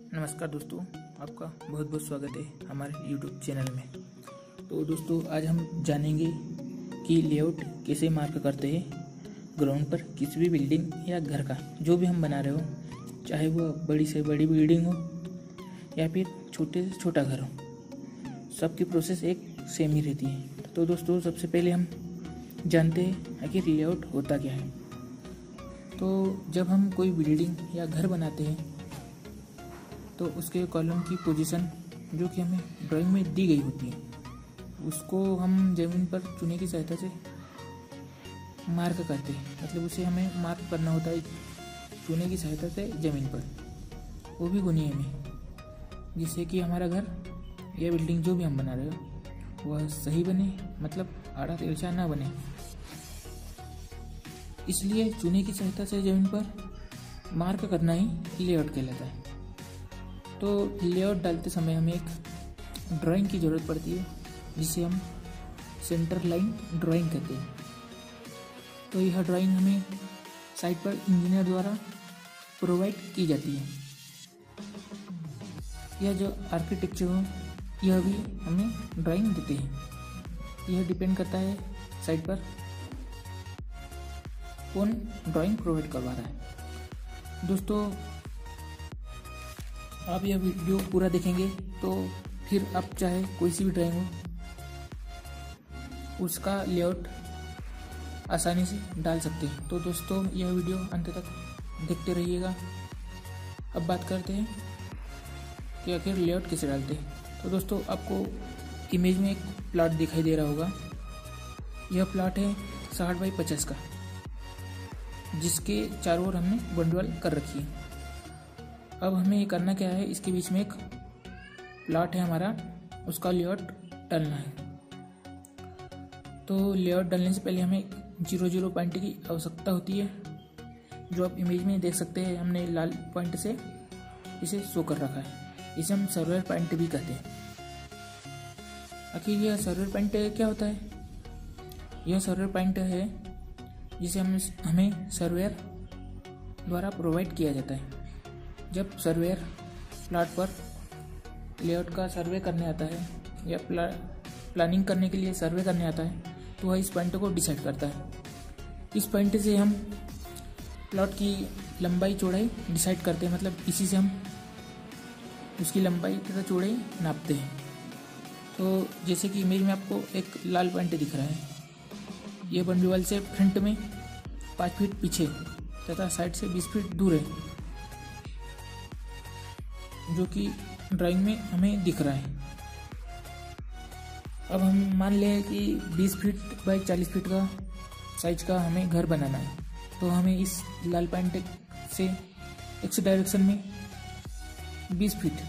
नमस्कार दोस्तों, आपका बहुत बहुत स्वागत है हमारे YouTube चैनल में। तो दोस्तों आज हम जानेंगे कि लेआउट कैसे मार्क करते हैं ग्राउंड पर किसी भी बिल्डिंग या घर का जो भी हम बना रहे हो, चाहे वो बड़ी से बड़ी बिल्डिंग हो या फिर छोटे से छोटा घर हो, सबकी प्रोसेस एक सेम ही रहती है। तो दोस्तों सबसे पहले हम जानते हैं आखिर लेआउट होता क्या है। तो जब हम कोई बिल्डिंग या घर बनाते हैं तो उसके कॉलम की पोजीशन जो कि हमें ड्राइंग में दी गई होती है उसको हम ज़मीन पर चुने की सहायता से मार्क करते हैं। मतलब उसे हमें मार्क करना होता है चुने की सहायता से ज़मीन पर, वो भी गुनिये में, जिससे कि हमारा घर या बिल्डिंग जो भी हम बना रहे हो वह सही बने, मतलब आड़ा तिरछा ना बने। इसलिए चुने की सहायता से ज़मीन पर मार्क करना ही लेआउट कहलाता है। तो लेआउट डालते समय हमें एक ड्राइंग की ज़रूरत पड़ती है जिसे हम सेंटर लाइन ड्राइंग कहते हैं। तो यह ड्राइंग हमें साइट पर इंजीनियर द्वारा प्रोवाइड की जाती है। यह जो आर्किटेक्चर हो यह भी हमें ड्राइंग देते हैं। यह डिपेंड करता है साइट पर कौन ड्राइंग प्रोवाइड करवा रहा है। दोस्तों आप यह वीडियो पूरा देखेंगे तो फिर आप चाहे कोई सी भी ड्राइंग हो उसका लेआउट आसानी से डाल सकते हैं। तो दोस्तों यह वीडियो अंत तक देखते रहिएगा। अब बात करते हैं कि आखिर लेआउट कैसे डालते हैं। तो दोस्तों आपको इमेज में एक प्लॉट दिखाई दे रहा होगा। यह प्लॉट है 60 बाई 50 का, जिसके चारों ओर हमने बंडवाल कर रखी है। अब हमें ये करना क्या है, इसके बीच में एक प्लॉट है हमारा, उसका लेआउट डालना है। तो लेआउट डालने से पहले हमें 0 पॉइंट की आवश्यकता होती है, जो आप इमेज में देख सकते हैं। हमने लाल पॉइंट से इसे शो कर रखा है। इसे हम सर्वेयर पॉइंट भी कहते हैं। आखिर यह सर्वेयर पॉइंट क्या होता है? यह सर्वेयर पॉइंट है जिसे हमें सर्वेयर द्वारा प्रोवाइड किया जाता है। जब सर्वेयर प्लॉट पर लेआउट का सर्वे करने आता है या प्लानिंग करने के लिए सर्वे करने आता है तो वह इस पॉइंट को डिसाइड करता है। इस पॉइंट से हम प्लॉट की लंबाई चौड़ाई डिसाइड करते हैं। मतलब इसी से हम उसकी लंबाई तथा चौड़ाई नापते हैं। तो जैसे कि इमेज में आपको एक लाल पॉइंट दिख रहा है, यह बंडवाल से फ्रंट में 5 फीट पीछे तथा साइड से 20 फीट दूर है, जो कि ड्राइंग में हमें दिख रहा है। अब हम मान लें कि 20 फीट बाई 40 फीट का साइज का हमें घर बनाना है। तो हमें इस लाल पॉइंट से एक्स डायरेक्शन में 20 फीट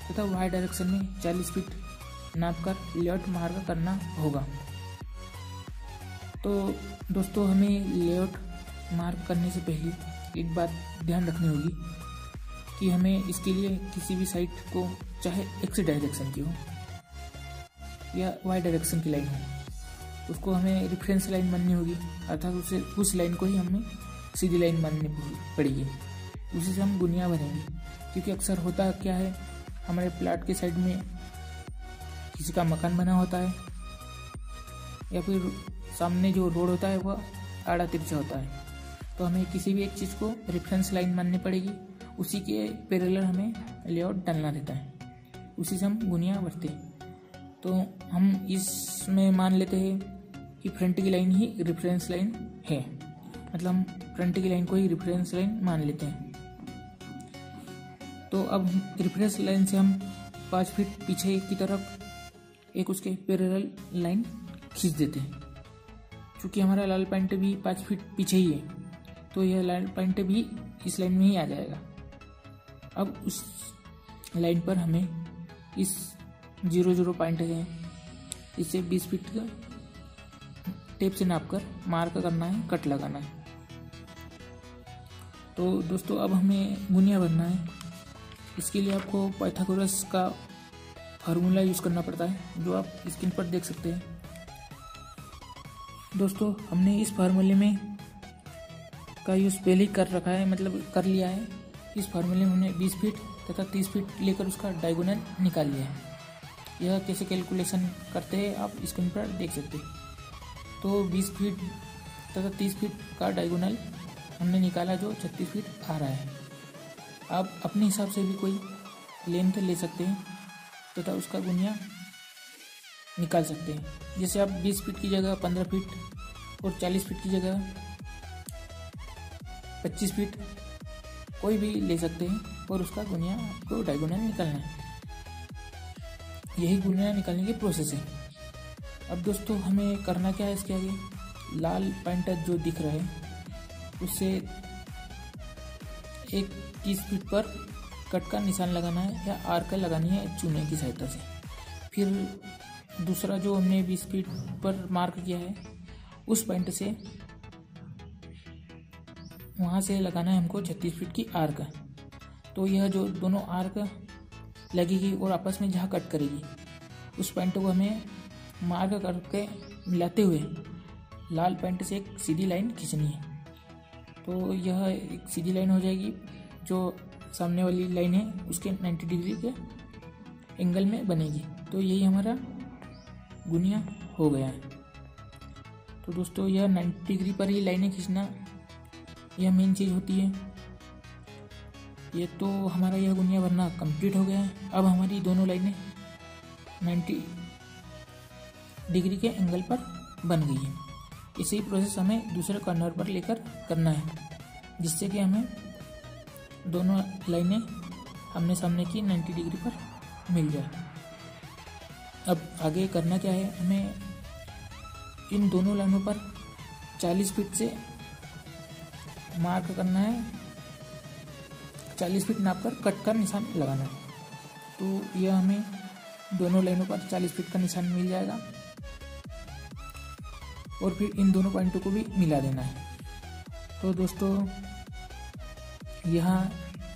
तथा वाई डायरेक्शन में 40 फीट नाप कर लेआउट मार्क करना होगा। तो दोस्तों हमें लेआउट मार्क करने से पहले एक बात ध्यान रखनी होगी कि हमें इसके लिए किसी भी साइट को, चाहे एक्स डायरेक्शन की हो या वाई डायरेक्शन की लाइन हो, उसको हमें रेफरेंस लाइन माननी होगी। अर्थात उस लाइन को ही हमें सीधी लाइन माननी पड़ेगी। उसी से हम बुनियाद बनेंगे। क्योंकि अक्सर होता क्या है, हमारे प्लाट के साइड में किसी का मकान बना होता है या फिर सामने जो रोड होता है वह आड़ा तिरछा होता है। तो हमें किसी भी एक चीज़ को रेफरेंस लाइन माननी पड़ेगी। उसी के पैरेलल हमें लेआउट डालना रहता है। उसी से हम बुनियाद बढ़ते हैं। तो हम इसमें मान लेते हैं कि फ्रंट की लाइन ही रेफरेंस लाइन है। मतलब हम फ्रंट की लाइन को ही रेफरेंस लाइन मान लेते हैं। तो अब रेफरेंस लाइन से हम 5 फीट पीछे की तरफ एक उसके पैरेलल लाइन खींच देते हैं। चूँकि हमारा लाल पॉइंट भी 5 फीट पीछे ही है, तो यह लाल पॉइंट भी इस लाइन में ही आ जाएगा। अब उस लाइन पर हमें इस 0 पॉइंट है इसे 20 फीट का टेप से नापकर मार्क करना है, कट लगाना है। तो दोस्तों अब हमें बुनियाद भरना है। इसके लिए आपको पाइथागोरस का फार्मूला यूज़ करना पड़ता है, जो आप स्क्रीन पर देख सकते हैं। दोस्तों हमने इस फार्मूले में का यूज़ पहले ही कर रखा है, मतलब कर लिया है। इस फार्मूले में हमने 20 फीट तथा 30 फीट लेकर उसका डायगोनल निकाल लिया है। यह कैसे कैलकुलेशन करते हैं आप स्क्रीन पर देख सकते हैं। तो 20 फीट तथा 30 फीट का डायगोनल हमने निकाला जो 36 फीट आ रहा है। आप अपने हिसाब से भी कोई लेंथ ले सकते हैं तथा उसका गुनिया निकाल सकते हैं। जैसे आप 20 फीट की जगह 15 फीट और 40 फीट की जगह 25 फीट कोई भी ले सकते हैं और उसका गुनिया आपको डायगोनल निकालना है। यही गुनिया निकालने की प्रोसेस है। अब दोस्तों हमें करना क्या है, इसके आगे लाल पॉइंटर जो दिख रहा है उससे एक 30 फीट पर कट का निशान लगाना है या आर्क लगानी है चूने की सहायता से। फिर दूसरा जो हमने 20 फीट पर मार्क किया है उस पॉइंट से वहाँ से लगाना है हमको 36 फीट की आर्क। तो यह जो दोनों आर्क लगेगी और आपस में जहाँ कट करेगी उस पॉइंट को हमें मार्क करके मिलाते हुए लाल पॉइंट से एक सीधी लाइन खींचनी है। तो यह एक सीधी लाइन हो जाएगी, जो सामने वाली लाइन है उसके 90 डिग्री के एंगल में बनेगी। तो यही हमारा गुनिया हो गया है। तो दोस्तों यह 90 डिग्री पर ही लाइनें खींचना यह मेन चीज़ होती है। ये तो हमारा यह गुनिया भरना कंप्लीट हो गया है। अब हमारी दोनों लाइनें 90 डिग्री के एंगल पर बन गई है। इसी प्रोसेस हमें दूसरे कॉर्नर पर लेकर करना है, जिससे कि हमें दोनों लाइनें आमने सामने की 90 डिग्री पर मिल जाए। अब आगे करना क्या है, हमें इन दोनों लाइनों पर 40 फीट से मार्क करना है, 40 फीट नाप कर कट का निशान लगाना है। तो यह हमें दोनों लाइनों पर 40 फीट का निशान मिल जाएगा और फिर इन दोनों पॉइंटों को भी मिला देना है। तो दोस्तों यहाँ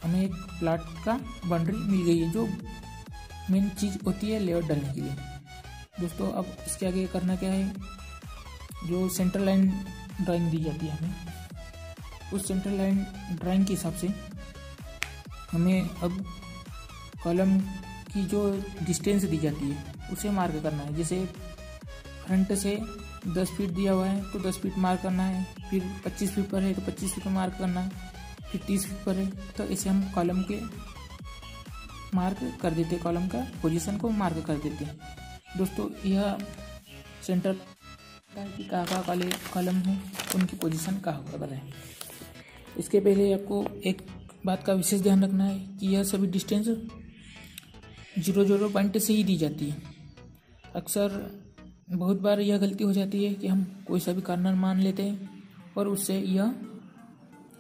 हमें एक प्लाट का बाउंड्री मिल गई है, जो मेन चीज़ होती है लेआउट डालने के लिए। दोस्तों अब इसके आगे करना क्या है, जो सेंटर लाइन ड्राइंग दी जाती है हमें, उस सेंटर लाइन ड्राइंग के हिसाब से हमें अब कॉलम की जो डिस्टेंस दी जाती है उसे मार्क करना है। जैसे फ्रंट से 10 फीट दिया हुआ है तो 10 फीट मार्क करना है, फिर 25 फीट पर है तो 25 फीट मार्क करना है, फिर 30 फीट पर है तो इसे हम कॉलम के मार्क कर देते हैं, कॉलम का पोजीशन को मार्क कर देते हैं। दोस्तों यह सेंटर की कहाँ कॉलम है उनकी पोजीशन कहाँ पर है। इसके पहले आपको एक बात का विशेष ध्यान रखना है कि यह सभी डिस्टेंस 0 पॉइंट से ही दी जाती है। अक्सर बहुत बार यह गलती हो जाती है कि हम कोई सा भी कॉर्नर मान लेते हैं और उससे यह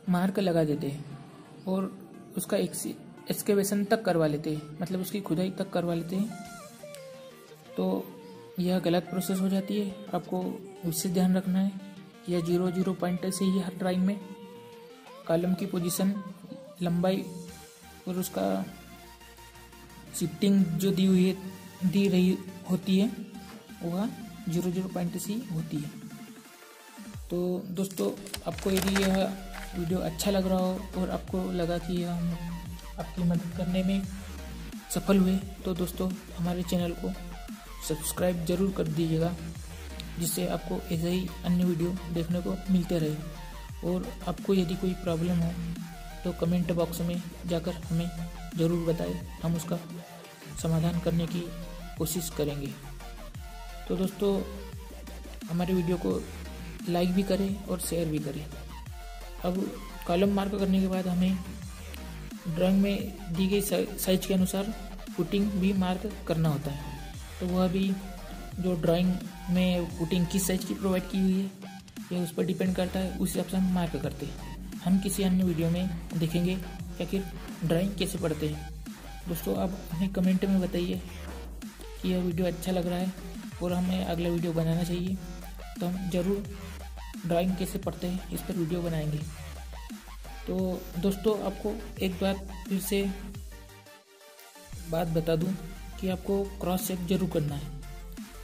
मार्क लगा देते हैं और उसका एक्सकेवेशन तक करवा लेते हैं, मतलब उसकी खुदाई तक करवा लेते हैं। तो यह गलत प्रोसेस हो जाती है। आपको विशेष ध्यान रखना है कि यह 0 पॉइंट से ही हर ड्राइंग में कॉलम की पोजीशन, लंबाई और उसका शिफ्टिंग जो दी रही होती है वह 0 पॉइंट से ही होती है। तो दोस्तों आपको यदि यह वीडियो अच्छा लग रहा हो और आपको लगा कि हम आपकी मदद करने में सफल हुए तो दोस्तों हमारे चैनल को सब्सक्राइब ज़रूर कर दीजिएगा, जिससे आपको ऐसे ही अन्य वीडियो देखने को मिलते रहे। और आपको यदि कोई प्रॉब्लम हो तो कमेंट बॉक्स में जाकर हमें ज़रूर बताएं, हम उसका समाधान करने की कोशिश करेंगे। तो दोस्तों हमारे वीडियो को लाइक भी करें और शेयर भी करें। अब कॉलम मार्क करने के बाद हमें ड्राइंग में दी गई साइज के अनुसार फुटिंग भी मार्क करना होता है। तो वह भी जो ड्राइंग में फुटिंग किस साइज की प्रोवाइड की हुई है यह उस पर डिपेंड करता है, उस हिसाब से हम मार्क करते हैं। हम किसी अन्य वीडियो में देखेंगे कि आखिर ड्राइंग कैसे पढ़ते हैं। दोस्तों आप हमें कमेंट में बताइए कि यह वीडियो अच्छा लग रहा है और हमें अगला वीडियो बनाना चाहिए, तो हम ज़रूर ड्राइंग कैसे पढ़ते हैं इस पर वीडियो बनाएंगे। तो दोस्तों आपको एक बार फिर से बात बता दूं कि आपको क्रॉस चेक जरूर करना है,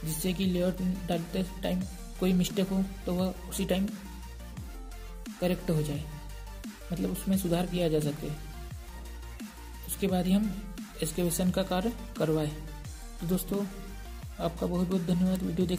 जिससे कि लेआउट डालते टाइम कोई मिस्टेक हो तो वह उसी टाइम करेक्ट हो जाए, मतलब उसमें सुधार किया जा सके। उसके बाद ही हम एक्सकेवेशन का कार्य करवाएं। तो दोस्तों आपका बहुत बहुत धन्यवाद वीडियो देखने